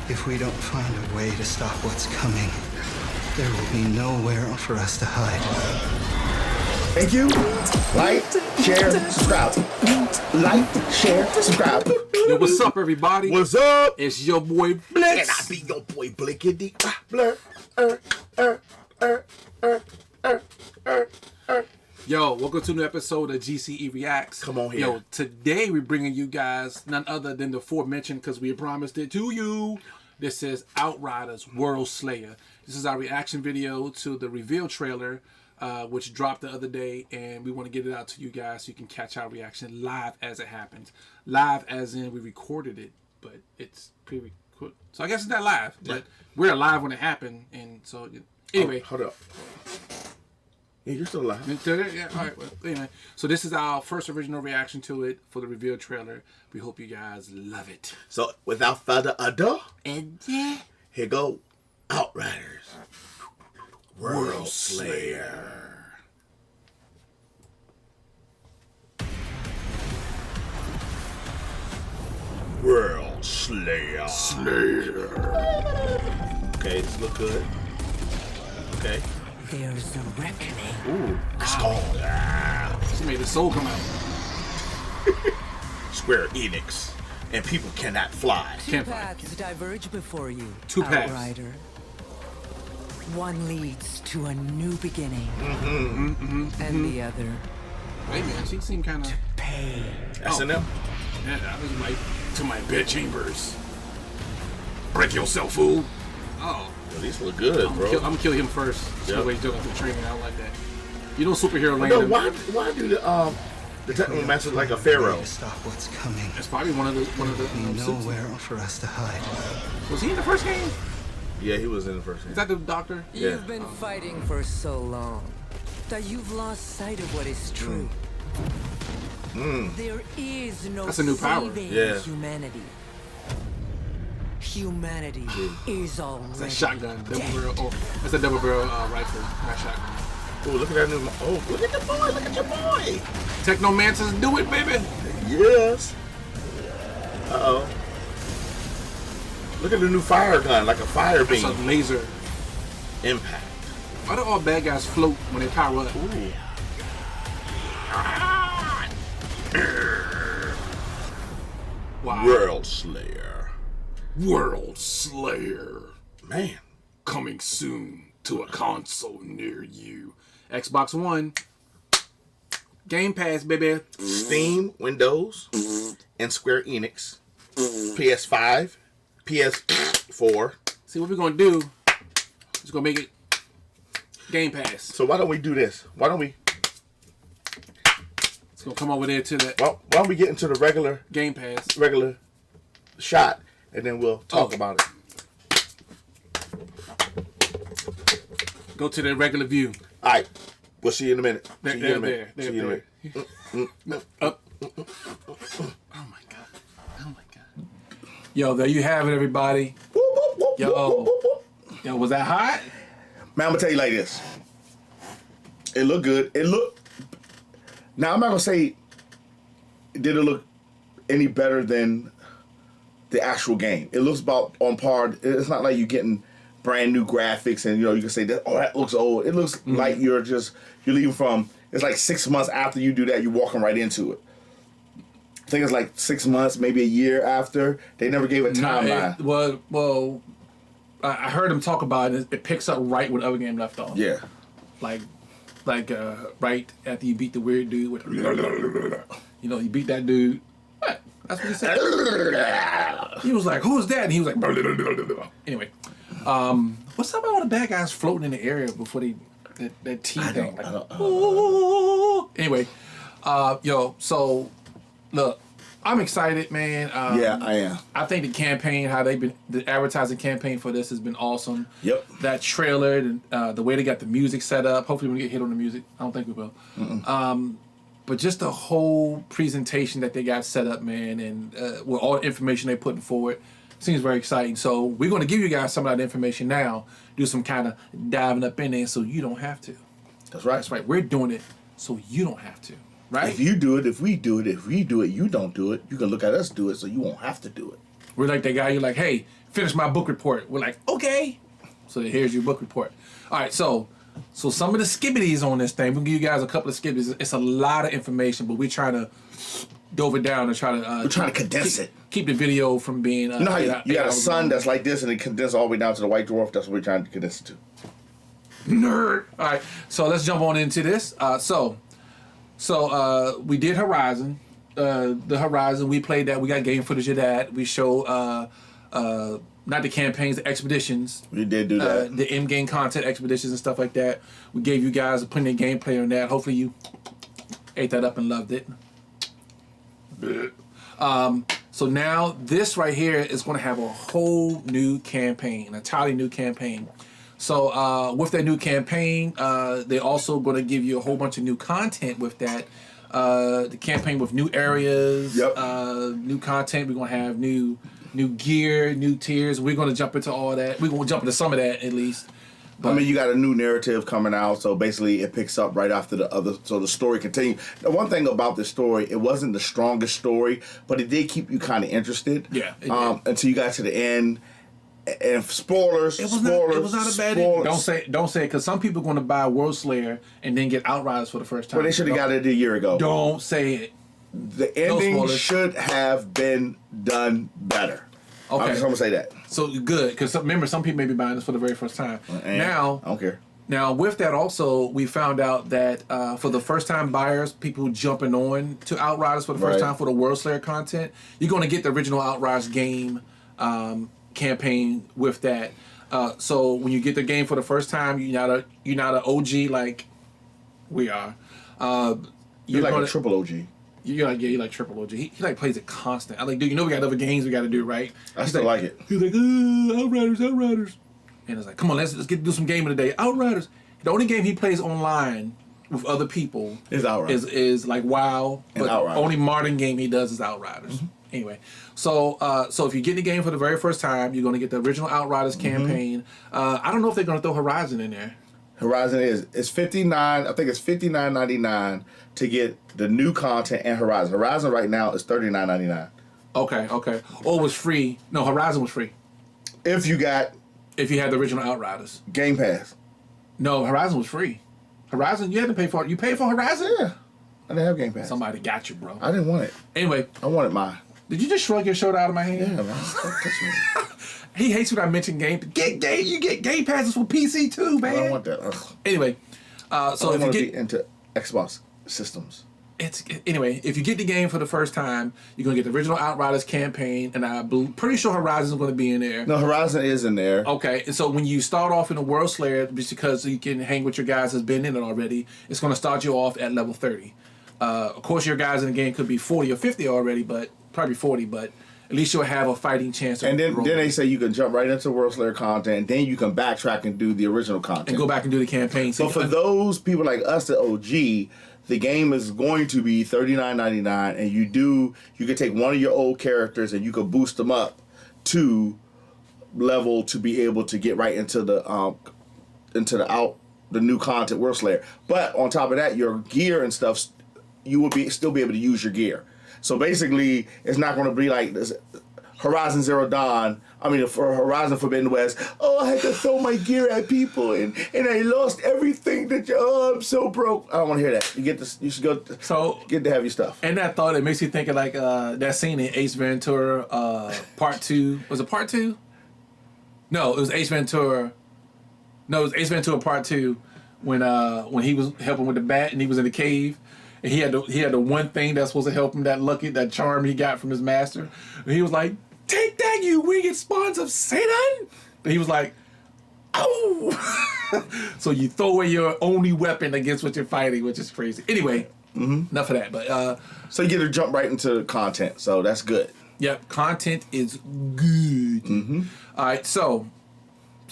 If we don't find a way to stop what's coming, there will be nowhere for us to hide. Thank you. Like, share, subscribe. Like, share, subscribe. Yo, what's up, everybody? What's up? It's your boy Blitz. And I be your boy Blickety Blur. Yo, welcome to a new episode of GCE Reacts. Come on here. Yo, today we're bringing you guys none other than the aforementioned, because we promised it to you. This is Outriders Worldslayer. This is our reaction video to the reveal trailer, which dropped the other day, and we want to get it out to you guys so you can catch our reaction live as it happens. Live as in we recorded it, but it's pre-recorded. So I guess it's not live, but we're live when it happened, and so anyway. Hold up. Yeah, you're still alive. Yeah, all right. Well, anyway, so this is our first original reaction to it for the reveal trailer. We hope you guys love it. So without further ado, And here go Outriders Worldslayer. Worldslayer. Okay, this look good. Okay. There's a reckoning. Ooh, it's called she made the soul come out. Square Enix, and people cannot fly. Can't Two find paths diverge before you, Two paths. Outrider. One leads to a new beginning, and the other Wait, man, she seemed kind of. pay. S&M. Yeah, that was to my bed chambers. Break yourself, fool. Oh. Yo, these look good, bro. I'm gonna kill him first. Just Yep. wait till after training. I don't like that. You know, superhero land. No, why do the technical master like a pharaoh? To stop what's coming, It's probably one of the there will be suits. nowhere for us to hide. Was he in the first game? Yeah, he was in the first game. Is that the doctor? Yeah. You've been fighting for so long that you've lost sight of what is true. There is no That's a new power. saving Yeah. humanity. Humanity is already It's a shotgun. Double dead. barrel. Oh, that's a double barrel rifle. Not shotgun. Oh, look at that new. Oh, look at the boy! Look at your boy! Technomancers, do it, baby. Yes. Uh-oh. Look at the new fire gun, like a fire That's beam. a laser. Impact. Why do all bad guys float when they power up? Ooh. Wow. Worldslayer. Worldslayer. Man. Coming soon to a console near you. Xbox One. Game Pass, baby. Steam, Windows, and Square Enix. PS5, PS4. See what we're gonna do? Just gonna make it Game Pass. So why don't we do this? Why don't we? It's gonna come over there to the Why don't we get into the regular Game Pass. shot, and then we'll talk about it. Go to the regular view. All right. We'll see you in a minute. There, See you in a minute. there, See you in a minute. Up. Oh my god. Oh my god. Yo, there you have it, everybody. Yo, was that hot? Man, I'm gonna tell you like this. It looked good. Now I'm not gonna say did it look any better than the actual game. It looks about on par. It's not like you're getting brand new graphics and you can say that that looks old. It looks like you're leaving from. It's like 6 months after you do that, you're walking right into it. I think it's like 6 months, maybe a year after. They never gave a timeline. Well, I heard him talk about it. It picks up right where the other game left off. Yeah. Like right after you beat the weird dude with, you beat that dude. What? That's what he said. He was like, "Who's that?" And he was like, anyway. What's up about all the bad guys floating in the area before that T thing? Anyway, so look, I'm excited, man. Yeah, I am. I think the campaign, the advertising campaign for this has been awesome. Yep. That trailer, the way they got the music set up. Hopefully, we don't get hit on the music. I don't think we will. But just the whole presentation that they got set up, man, and with all the information they're putting forward, seems very exciting. So we're going to give you guys some of that information now. Do some kind of diving up in there so you don't have to. That's right. That's right. We're doing it so you don't have to. Right? If you do it, if we do it, if we do it, you don't do it. You can look at us do it, so you won't have to do it. We're like that guy. You're like, hey, finish my book report. We're like, okay. So here's your book report. All right, so some of the skibbities on this thing, we'll give you guys a couple of skibbities. It's a lot of information, but we try to dove it down and try to we're trying to condense it. Keep the video from being. You know how you got a sun that's like this and it condensed all the way down to the white dwarf. That's what we're trying to condense it to. Nerd. All right, so let's jump on into this. So we did Horizon. The Horizon, we played that. We got game footage of that. We showed not the campaigns, the expeditions. We did do that. The in-game content expeditions and stuff like that. We gave you guys plenty of gameplay on that. Hopefully you ate that up and loved it. So now this right here is going to have a whole new campaign, an entirely new campaign. So with that new campaign, they're also going to give you a whole bunch of new content with that. The campaign with new areas, new content. We're going to have new gear, new tiers. We're going to jump into all that. We're going to jump into some of that at least. But, I mean, you got a new narrative coming out, so basically it picks up right after the other, so the story continues. The one thing about this story, it wasn't the strongest story, but it did keep you kind of interested. Yeah. Until you got to the end. And spoilers, it was spoilers. Not a bad ending. Don't say it, because some people are going to buy Worldslayer and then get Outriders for the first time. Well, they should have got it a year ago. Don't say it. The ending should have been done better. Okay. I'm just going to say that. So good, because remember, some people may be buying this for the very first time. Now, I don't care. Now, with that also, we found out that for the first-time buyers, people jumping on to Outriders for the first time for the Worldslayer content, you're going to get the original Outriders game campaign with that. So when you get the game for the first time, you're not an OG like we are. You're like a triple OG. You're like triple OG. He like plays it constant. I'm like, dude, you know we got other games we got to do, right? I still like it. He's like, Outriders. And it's like, come on, let's do some gaming today. Outriders. The only game he plays online with other people is Outriders. Is like WoW. But the only modern game he does is Outriders. Mm-hmm. Anyway, so if you get the game for the very first time, you're going to get the original Outriders campaign. I don't know if they're going to throw Horizon in there. Horizon it's $59. I think it's $59.99 to get the new content and Horizon. Horizon right now is $39.99. Okay. Or it was free. No, Horizon was free. If you had the original Outriders. Game Pass. No, Horizon was free. Horizon, you had to pay for it. You paid for Horizon? Yeah. I didn't have Game Pass. Somebody got you, bro. I didn't want it. Anyway. I wanted mine. Did you just shrug your shoulder out of my hand? Yeah, man. Stop touching me. He hates when I mention game. You get Game Passes for PC too, man. I don't want that. Ugh. Anyway, so if you get into Xbox systems. Anyway, if you get the game for the first time, you're gonna get the original Outriders campaign, and I'm pretty sure Horizon is gonna be in there. No, Horizon is in there. Okay, and so when you start off in a Worldslayer, just because you can hang with your guys that's been in it already, it's gonna start you off at level 30. Of course, your guys in the game could be 40 or 50 already, but probably 40. But at least you'll have a fighting chance. And then they say you can jump right into Worldslayer content, and then you can backtrack and do the original content and go back and do the campaign. So for those people like us, the OG. The game is going to be $39.99, and you can take one of your old characters and you can boost them up to level to be able to get right into the new content Worldslayer. But on top of that, your gear and stuff, you will still be able to use your gear. So basically, it's not going to be like this Horizon Zero Dawn. I mean, for Horizon Forbidden West, I had to throw my gear at people and I lost everything I'm so broke. I don't want to hear that. You should go. So get to have your stuff. And that thought, it makes you think of like that scene in Ace Ventura Part 2. Was it Part 2? No, it was Ace Ventura. No, it was Ace Ventura Part 2 when he was helping with the bat and he was in the cave. And he had the one thing that's supposed to help him, that charm he got from his master. And he was like, "Take that, you winged spawns of Satan!" And he was like, "Oh!" So you throw away your only weapon against what you're fighting, which is crazy. Anyway, enough of that. But so you get to jump right into content, so that's good. Yep, content is good. All right, so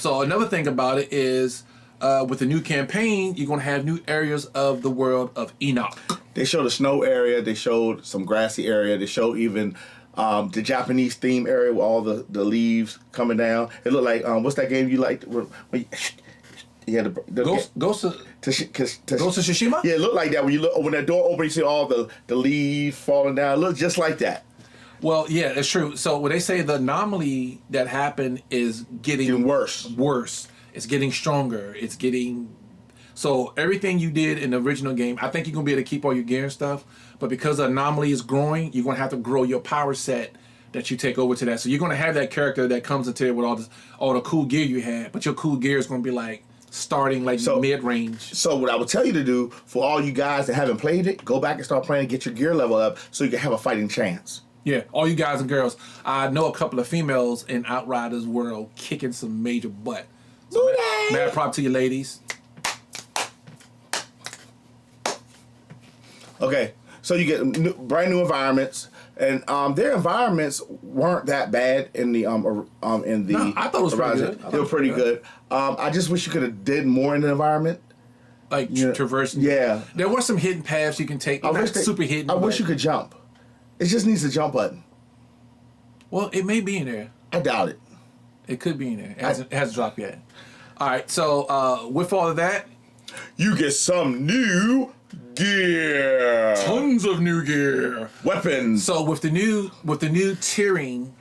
another thing about it is, with the new campaign, you're going to have new areas of the world of Enoch. They showed a snow area. They showed some grassy area. They showed even the Japanese theme area with all the leaves coming down. It looked like, what's that game you liked? When you had Ghost of Tsushima? Yeah, it looked like that. When that door opened, you see all the leaves falling down. It looked just like that. Well, yeah, that's true. So when they say the anomaly that happened is getting worse. Worse. It's getting stronger. It's getting... So everything you did in the original game, I think you're going to be able to keep all your gear and stuff. But because the anomaly is growing, you're going to have to grow your power set that you take over to that. So you're going to have that character that comes into it with all the cool gear you had. But your cool gear is going to be like starting like mid-range. So what I would tell you to do for all you guys that haven't played it, go back and start playing and get your gear level up so you can have a fighting chance. Yeah, all you guys and girls. I know a couple of females in Outriders World kicking some major butt. So mad prop to you ladies. Okay, so you get brand new environments, and their environments weren't that bad in the No, I thought it was pretty good. They were pretty good. I just wish you could have did more in the environment, like traversing. Yeah, there were some hidden paths you can take. Super hidden. I wish you could jump. It just needs a jump button. Well, it may be in there. I doubt it. It could be in there. It hasn't dropped yet. All right, so with all of that, you get some new gear. Tons of new gear. Weapons. So with the new tiering,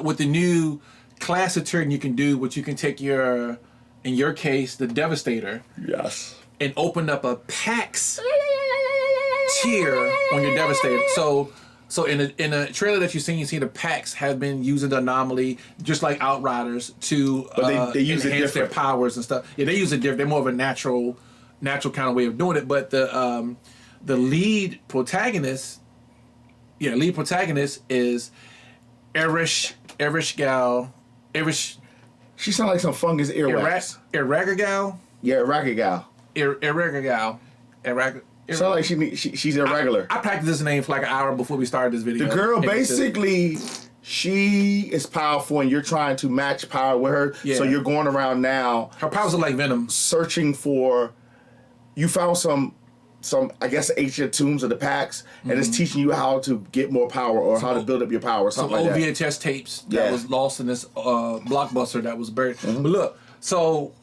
with the new class of tiering you can do, which you can take in your case, the Devastator. Yes. And open up a PAX tier on your Devastator. So in a trailer that you've seen, you see the PAX have been using the anomaly, just like Outriders, to they use enhance their powers and stuff. Yeah, they use it different. They're more of a natural kind of way of doing it. But the lead protagonist, is Erish Gal. She sounds like some fungus earwax. Iragagal? Yeah, Iragagal. Iragagal. Sounds like she's irregular. I practiced this name for like an hour before we started this video. The girl basically, she is powerful, and you're trying to match power with her. Yeah. So you're going around now. Her powers are like Venom. Searching for. You found some I guess ancient tombs of the PAX, and it's teaching you how to get more power or how to build up your power. Something like that. VHS tapes that was lost in this blockbuster that was buried. But look, so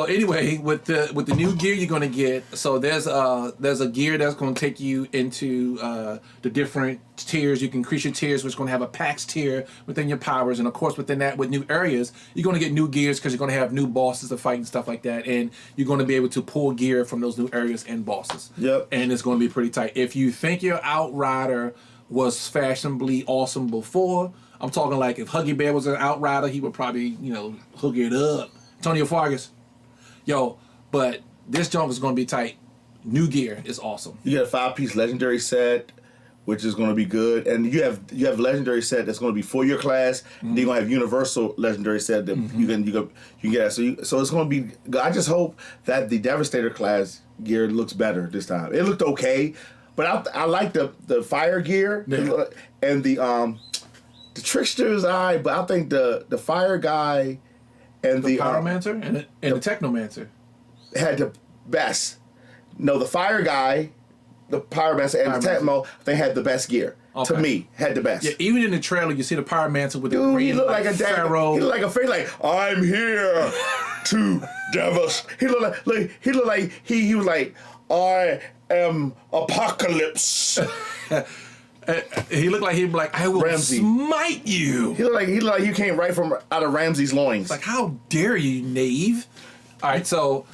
anyway, with the new gear you're gonna get, so there's a gear that's gonna take you into the different tiers. You can increase your tiers, which is gonna have a PAX tier within your powers, and of course within that, with new areas, you're gonna get new gears because you're gonna have new bosses to fight and stuff like that, and you're gonna be able to pull gear from those new areas and bosses. Yep. And it's gonna be pretty tight. If you think your Outrider was fashionably awesome before, I'm talking like if Huggy Bear was an Outrider, he would probably hook it up. Antonio Fargas. Yo, but this junk is going to be tight. New gear is awesome. You get a 5-piece legendary set, which is going to be good, and you have a legendary set that's going to be for your class. And then you're going to have universal legendary set that you can get. So it's going to be. I just hope that the Devastator class gear looks better this time. It looked okay, but I like the fire gear and the trickster's eye. But I think the fire guy. And the Pyromancer and the Technomancer had the best. No, the fire guy, the Pyromancer, and the Techno, they had the best gear. Okay. To me, had the best. Yeah, even in the trailer, you see the Pyromancer with the green, he looked like a pharaoh. He looked like a fairy. Like, I'm here to devastate. He looked like he was like, I am Apocalypse. He looked like he'd be like, I will smite you. He looked like you came right from out of Ramsey's loins. It's like, how dare you, knave? All right, so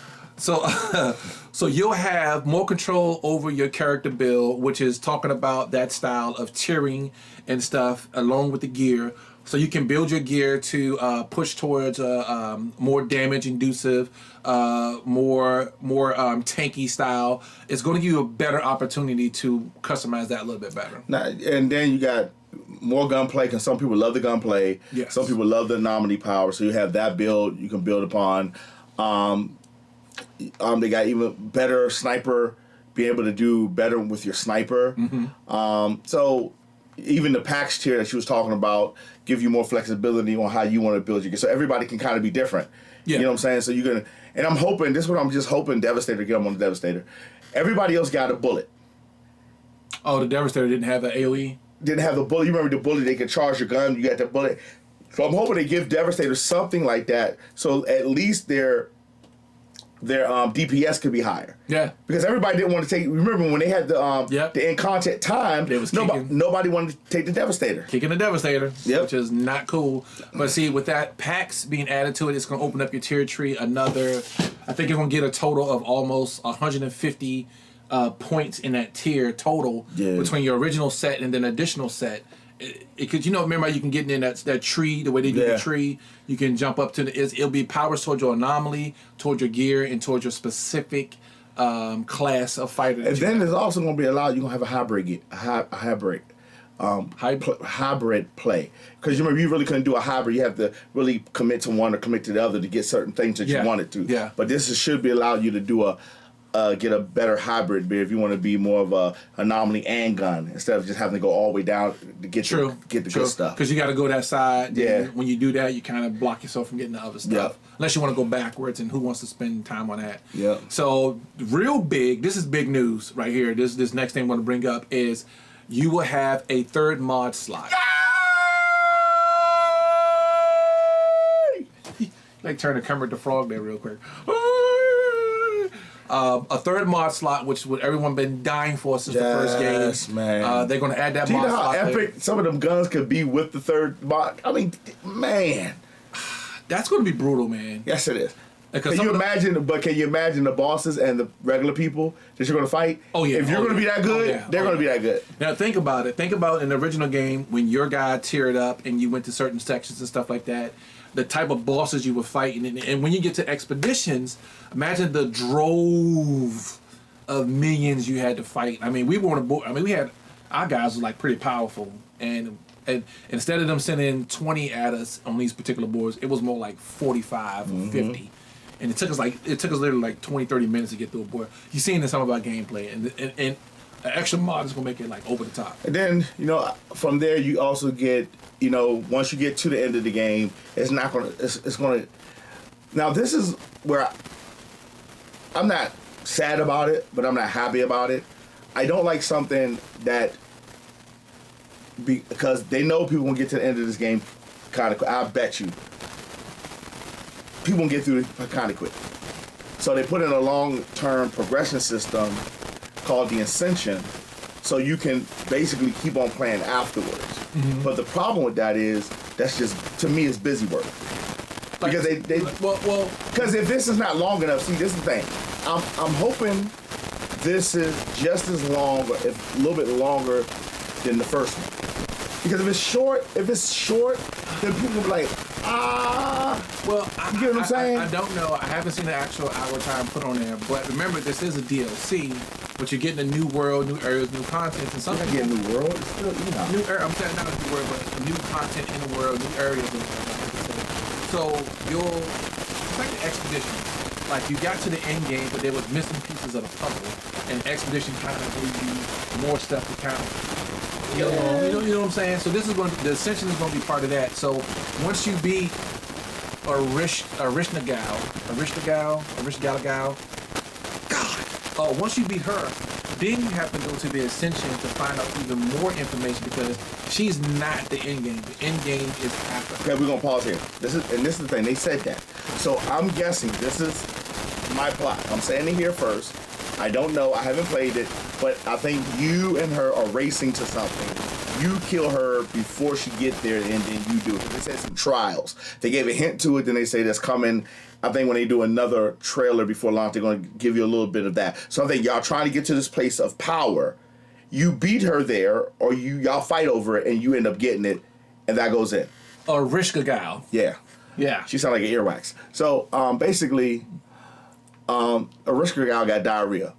you'll have more control over your character build, which is talking about that style of tiering and stuff, along with the gear. So you can build your gear to push towards more damage inducive, more tanky style. It's going to give you a better opportunity to customize that a little bit better. Now, and then you got more gunplay, because some people love the gunplay. Yes. Some people love the anomaly power. So you have that build you can build upon. They got even better sniper, be able to do better with your sniper. So even the PAX tier that she was talking about give you more flexibility on how you want to build your gear. So everybody can kind of be different. Yeah. You know what I'm saying? So you're going to... And I'm hoping... This is what I'm just hoping Devastator get them on the Devastator. Everybody else got a bullet. Oh, the Devastator didn't have the AoE? Didn't have the bullet. You remember the bullet? They could charge your gun. You got the bullet. So I'm hoping they give Devastator something like that. So at least their their DPS could be higher. Yeah. Because everybody didn't want to take. Remember when they had the Yep. the in content time? They was Nobody wanted to take the Devastator. Kicking the Devastator, Yep. which is not cool. But see, with that packs being added to it, it's going to open up your tier tree another. I think you're going to get a total of almost 150 points in that tier total between your original set and then additional set. Because remember you can get in that tree, the way they do the tree, you can jump up to it'll be powers towards your anomaly, towards your gear, and towards your specific class of fighter. And then there's also going to be allowed. You're going to have a hybrid play, because you remember you really couldn't do a hybrid. You have to really commit to one or commit to the other to get certain things that you wanted to. Yeah. But this should be allowed you to do get a better hybrid if you want to be more of a anomaly and gun instead of just having to go all the way down to get the good stuff. Because you got to go that side. Yeah. When you do that, you kind of block yourself from getting the other stuff. Unless you want to go backwards, and who wants to spend time on that? Yeah. So real big. This is big news right here. This next thing I want to bring up is you will have a third mod slot. Like turn the Kermit the Frog there real quick. A third mod slot, which what everyone been dying for since the first game. Yes, man. They're going to add that Do you mod know how slot. epic some of them guns could be with the third mod? I mean, man. That's going to be brutal, man. Yes, it is. Because Can you imagine the bosses and the regular people that you're going to fight? Oh, yeah. If you're going to be that good, they're going to be that good. Now think about it. Think about in the original game when your guy tiered up and you went to certain sections and stuff like that. The type of bosses you were fighting, and when you get to expeditions, imagine the drove of millions you had to fight. I mean, we had our guys were like pretty powerful, and instead of them sending 20 at us on these particular boards, it was more like 45 or 50. And it took us literally like 20-30 minutes to get through a board. You've seen some of our gameplay, and an extra mod is gonna make it like over the top. And then from there you also get once you get to the end of the game, it's gonna. Now this is where I'm not sad about it, but I'm not happy about it. I don't like something that because they know people will get to the end of this game kind of. I bet you people will get through it kind of quick. So they put in a long-term progression system called the Ascension, so you can basically keep on playing afterwards. But the problem with that is that's just, to me, it's busy work. Because because if this is not long enough, see, this is the thing. I'm hoping this is just as long, or if a little bit longer than the first one. Because if it's short, then people will be like, Well, you get what I'm saying? I don't know. I haven't seen the actual hour time put on there, but remember, this is a DLC, but you're getting a new world, new areas, new content, and something. You're not getting a new world. It's still, New area. I'm saying not a new world, but new content in the world, new areas. So it's like an expedition. Like you got to the end game, but there was missing pieces of the puzzle, and expedition kind of gave you more stuff to count. You know what I'm saying? So the Ascension is going to be part of that. So once you beat once you beat her, then you have to go to the Ascension to find out even more information because she's not the end game. The end game is after. Okay, we're gonna pause here. This is the thing. They said that. So I'm guessing this is my plot. I'm saying it here first. I don't know. I haven't played it, but I think you and her are racing to something. You kill her before she get there, and then you do it. They said some trials. They gave a hint to it. Then they say that's coming. I think when they do another trailer before launch, they're going to give you a little bit of that. So I think y'all trying to get to this place of power. You beat her there, or y'all fight over it, and you end up getting it, and that goes in. Rishka Gal. Yeah. Yeah. She sounded like an earwax. So basically, Rishka Gal got diarrhea.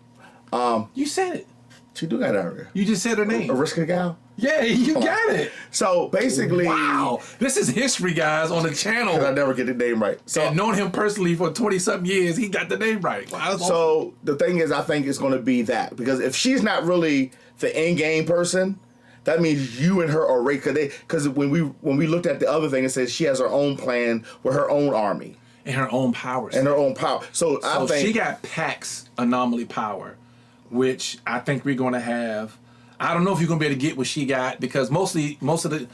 You said it. She do got diarrhea. You just said her name. Rishka Gal? Yeah, you got it. So basically, wow, this is history, guys, on the channel. Because I never get the name right. So and known him personally for 20-something years, he got the name right. Wow, so the thing is, I think it's going to be that because if she's not really the end game person, that means you and her are right. Because when we looked at the other thing, it says she has her own plan with her own army and her own powers and her own power. So I think she got Pax anomaly power, which I think we're going to have. I don't know if you're gonna be able to get what she got because most of the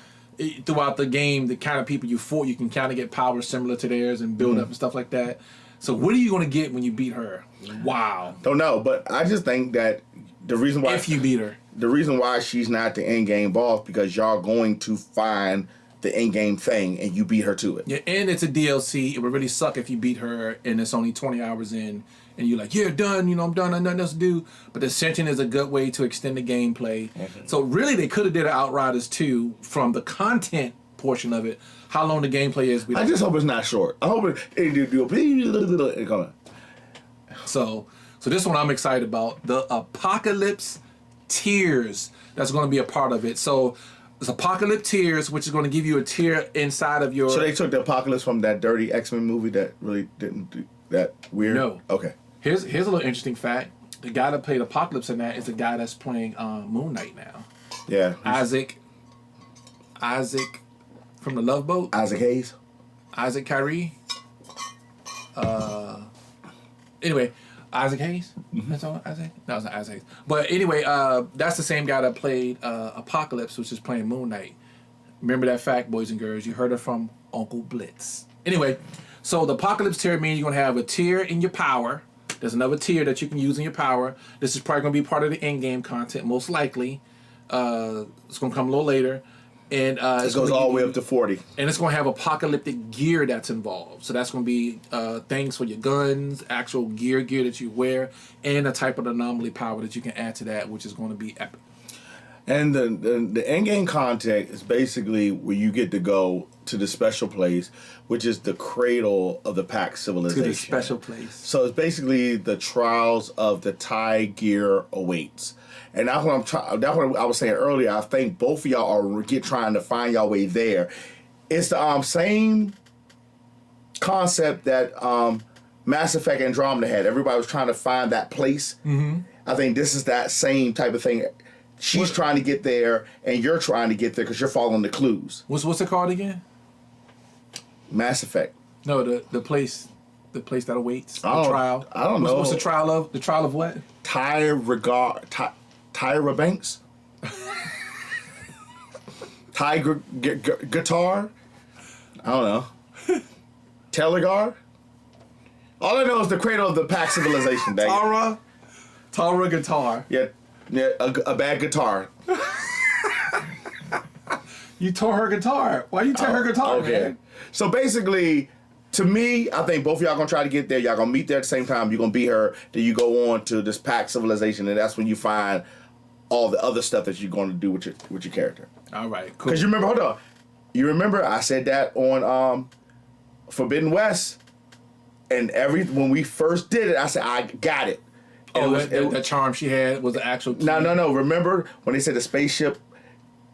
throughout the game, the kind of people you fought, you can kind of get powers similar to theirs and build up and stuff like that. So what are you going to get when you beat her? Wow. Don't know, but I just think that the reason why If you beat her. the reason why she's not the end game boss because y'all going to find the end game thing and you beat her to it. Yeah, and it's a DLC. It would really suck if you beat her and it's only 20 hours in and you're like, yeah, done, you know, I'm done, I have nothing else to do. But Ascension is a good way to extend the gameplay. So really they could have did an Outriders 2 from the content portion of it. How long the gameplay is. I just hope it's not short. I hope it So this one I'm excited about. The Apocalypse Tiers that's going to be a part of it. So it's Apocalypse Tiers, which is going to give you a tier inside of your... So they took the Apocalypse from that dirty X-Men movie that really didn't do that weird? No. Okay. Here's a little interesting fact. The guy that played Apocalypse in that is the guy that's playing Moon Knight now. Yeah. Isaac from the Love Boat. Isaac Hayes. Isaac Kyrie. Anyway, Isaac Hayes. That's all. Isaac. No, it's not Isaac Hayes. But anyway, that's the same guy that played Apocalypse, which is playing Moon Knight. Remember that fact, boys and girls. You heard it from Uncle Blitz. Anyway, so the Apocalypse tier means you're gonna have a tier in your power. There's another tier that you can use in your power. This is probably gonna be part of the in-game content, most likely. It's gonna come a little later. And It goes all the way up to 40. And it's going to have apocalyptic gear that's involved. So that's going to be things for your guns, actual gear that you wear, and a type of anomaly power that you can add to that, which is going to be epic. And the end-game content is basically where you get to go to the special place, which is the cradle of the Pack civilization. To the special place. So it's basically the trials of the TIE gear awaits. And that's what that's what I was saying earlier. I think both of y'all are trying to find y'all way there. It's the same concept that Mass Effect Andromeda had. Everybody was trying to find that place. Mm-hmm. I think this is that same type of thing. She's trying to get there, and you're trying to get there because you're following the clues. What's it called again? Mass Effect. No, the place that awaits. The Oh, trial. I don't know. What's the trial of? The trial of what? Tyra Banks? Guitar? I don't know. Telegar? All I know is the cradle of the Pack civilization. Tara guitar. Yeah, a bad guitar. You tore her guitar. Why you tear her guitar, man? So basically, to me, I think both of y'all gonna try to get there. Y'all gonna meet there at the same time. You're gonna beat her. Then you go on to this Pack civilization, and that's when you find all the other stuff that you're gonna do with your character. All right, cool. Because you remember, hold on. You remember I said that on Forbidden West, and when we first did it, I said I got it. Oh, that charm she had was the actual key. No. Remember when they said the spaceship,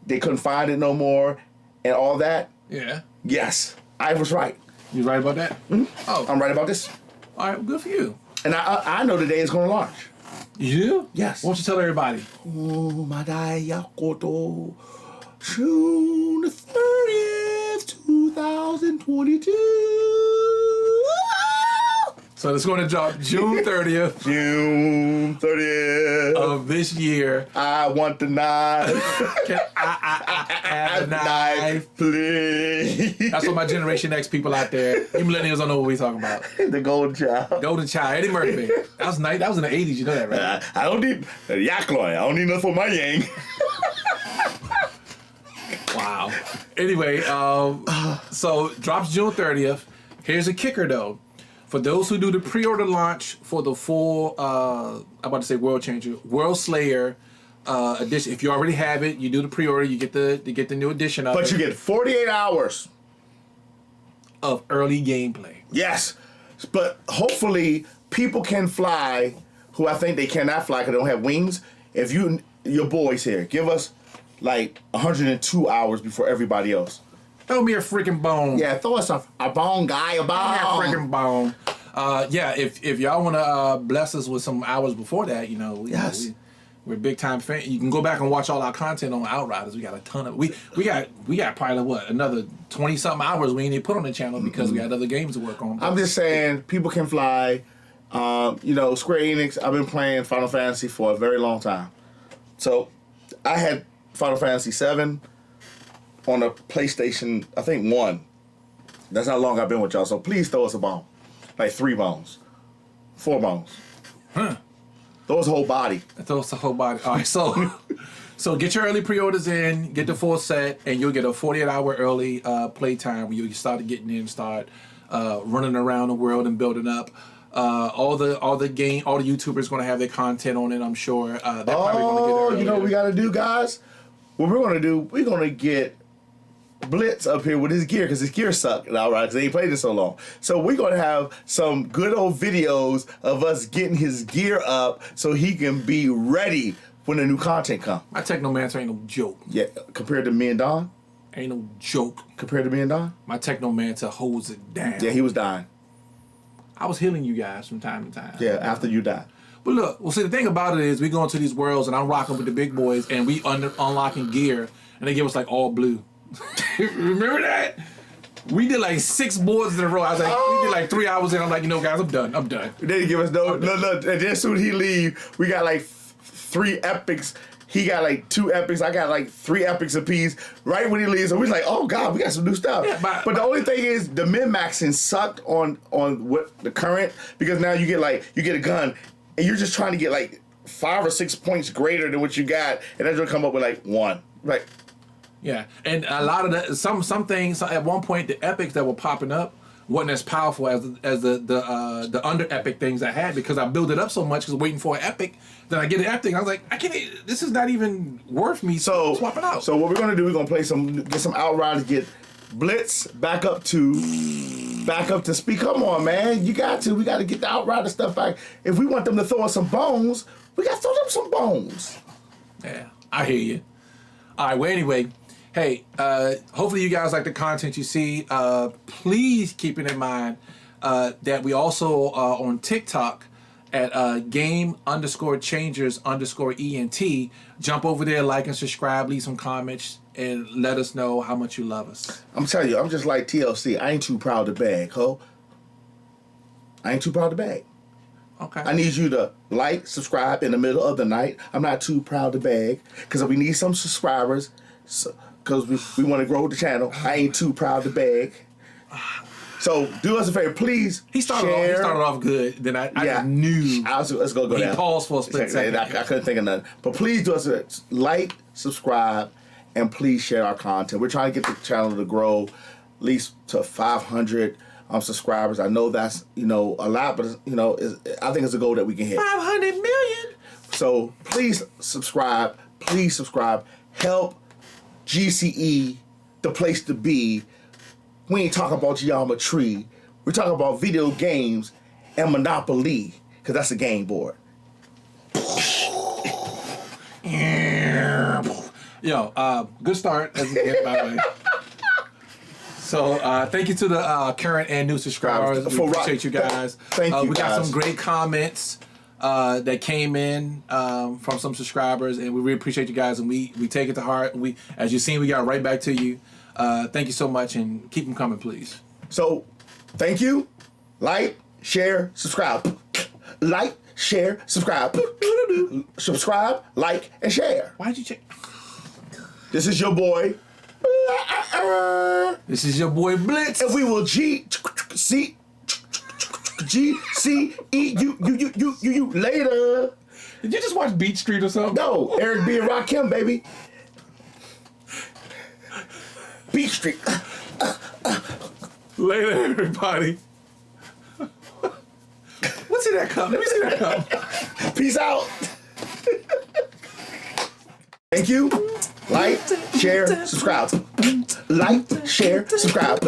they couldn't find it no more, and all that? Yeah. Yes, I was right. You right about that? Mm-hmm. Oh, I'm right about this. all right. Good for you. And I know the day it's going to launch. You do? Yes. Why don't you tell everybody? Madai Yakoto, June 30th, 2022. So it's going to drop June 30th June 30th of this year. I want the knife. Can I have the knife? Please. That's what my Generation X people out there, you millennials don't know what we talking about. The Golden Child. Golden Child, Eddie Murphy. That was nice. That was in the 80s, you know that, right? I don't need Yakloy. I don't need nothing for my yang. Wow. Anyway, so drops June 30th. Here's a kicker though. For those who do the pre-order launch for the full, I'm about to say World Changer, Worldslayer edition. If you already have it, you do the pre-order, you get the new edition of it. But you get 48 hours of early gameplay. Yes, but hopefully people can fly who I think they cannot fly because they don't have wings. If your boys here, give us like 102 hours before everybody else. Throw me a freaking bone. Yeah, throw us a bone, guy, a bone. Throw me a freaking bone. Yeah, if y'all want to bless us with some hours before that, Yes. We're big time fans. You can go back and watch all our content on Outriders. We got a ton of we got probably another 20 something hours we ain't even put on the channel because we got other games to work on. I'm just saying people can fly. Square Enix. I've been playing Final Fantasy for a very long time, so I had Final Fantasy 7 on a PlayStation, I think 1. That's how long I've been with y'all. So please throw us a bone. like 3 bones, 4 bones. Huh. Those whole body. Throws the whole body. All right, so so get your early pre-orders in, get the full set, and you'll get a 48-hour early playtime where you start getting in, start running around the world and building up. All the YouTubers going to have their content on it, I'm sure. They're probably gonna get it you know what we got to do, guys? What we're going to do, we're going to get Blitz up here with his gear, because his gear sucked, all right, because they ain't played it so long. So we're going to have some good old videos of us getting his gear up so he can be ready when the new content comes. My Technomancer ain't no joke. Yeah, compared to me and Don? Ain't no joke. Compared to me and Don? My Technomancer holds it down. Yeah, he was dying. I was healing you guys from time to time. Yeah, after you died. But look, well, see, the thing about it is we go into these worlds and I'm rocking with the big boys and we unlocking gear and they give us like all blue. Remember that? We did like 6 boards in a row. I was like, we did like 3 hours in. I'm like, you know, guys, I'm done. They didn't give us no. And then as soon as he leave, we got like 3 epics. He got like 2 epics. I got like 3 epics apiece. Right when he leaves, so we was like, oh god, we got some new stuff. Yeah, but the only thing is, the min-maxing sucked on what the current, because now you get a gun and you're just trying to get like 5 or 6 points greater than what you got, and then you'll come up with like 1. Like. Yeah, and a lot of the some things at one point the epics that were popping up wasn't as powerful as the under epic things I had, because I built it up so much because waiting for an epic. Then I get an epic. I was like, I can't. This is not even worth me swapping out. So what we're gonna do? We're gonna get some Outriders, get Blitz back up to speed. Come on, man, you got to. We got to get the Outrider stuff back. If we want them to throw us some bones, we got to throw them some bones. Yeah, I hear you. All right. Well, anyway. Hey, hopefully you guys like the content you see. Please keep it in mind that we also on TikTok at game_changers_ENT. Jump over there, like and subscribe, leave some comments, and let us know how much you love us. I'm telling you, I'm just like TLC. I ain't too proud to beg, ho. I ain't too proud to beg. Okay. I need you to like, subscribe in the middle of the night. I'm not too proud to beg, because we need some subscribers. Because we want to grow the channel. I ain't too proud to beg. So do us a favor, please. He started off good. Then I just knew. Let's go down. He paused for a split second. I couldn't think of nothing. But please do us a like, subscribe, and please share our content. We're trying to get the channel to grow at least to 500 subscribers. I know that's a lot, but I think it's a goal that we can hit. 500 million. So please subscribe. Please subscribe. Help GCE the place to be. We ain't talking about geometry. We're talking about video games and Monopoly, because that's a game board. Yo, good start as again, by the way. So thank you to the current and new subscribers. We appreciate you guys. Thank you. We got some great comments that came in from some subscribers, and we really appreciate you guys, and we take it to heart. We, as you've seen, we got right back to you. Thank you so much, and keep them coming, please. So, thank you. Like, share, subscribe. Like, share, subscribe. Subscribe, like, and share. Why'd you check? This is your boy. This is your boy Blitz. And we will GCE later. Did you just watch Beat Street or something? No, Eric B. and Rakim, baby. Beat Street. Later, everybody. What's in that cup? Let me see that cup. Peace out. Thank you. Like, share, subscribe. Like, share, subscribe.